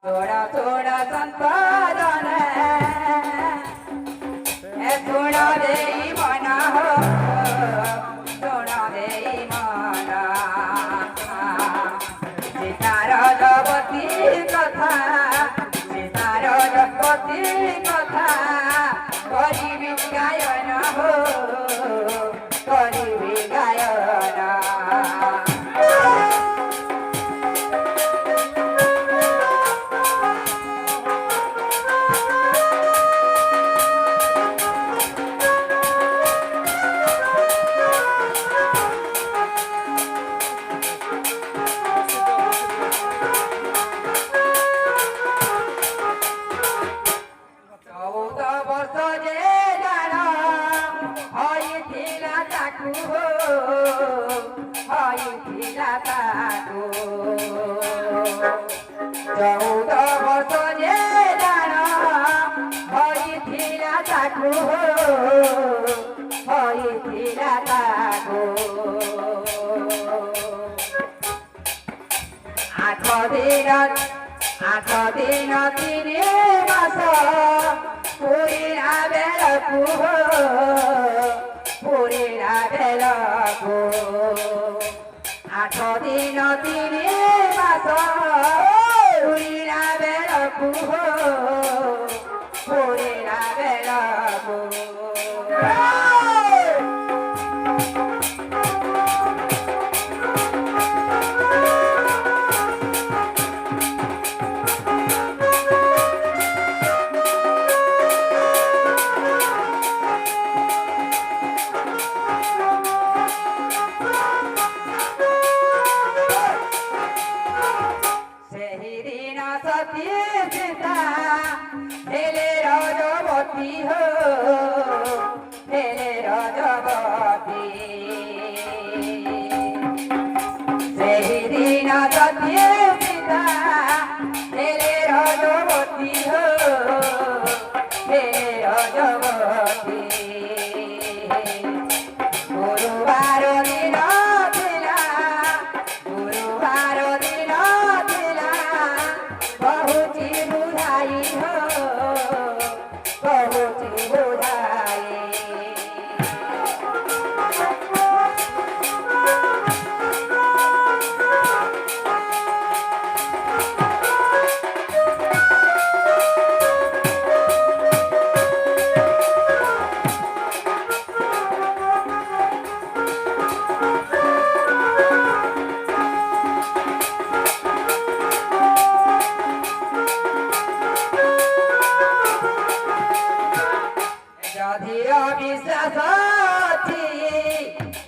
थोड़ा थोड़ा संपादन थोड़ा दे मना हो थोड़ा दे मना सीतार जगती कथा सीतार जगती कथा करी गायन हो करी गायन चौद वर्ष जे जान हईथिला ताकू हईथिला ताकू आठ दिन 3 मास पुरीला बेलकू पुरीला बेलकू 8 दिन 3 मास पुरीला बेलकू पुरीला बेलकू हो हेले रजबती सेही दिन सती सीता हेले रजबती हो हेले रजबती गुरुवार दिन थिला गुरुवार दिन थिला बहुची बुझाई हो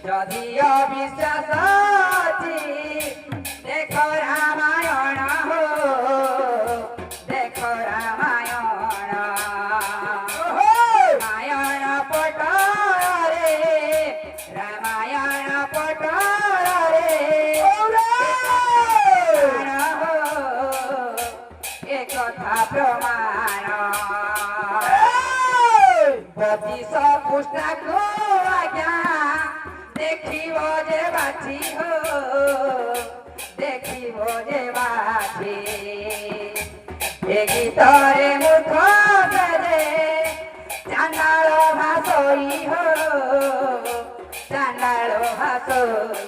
যদি অবিশ্বাস দেখ রামায়ণ হো দেখ রামায়ণ রামায়ণ পটরে রামায়ণ পটরে একথা প্রমাণ 25 পুস্তক আজ্ঞা দেখিব যে বাছি হো দেখিব যে বাছি এ গীতরে মুখ বেদে চান্ডাল ভাসই হো চান্ডাল ভাসই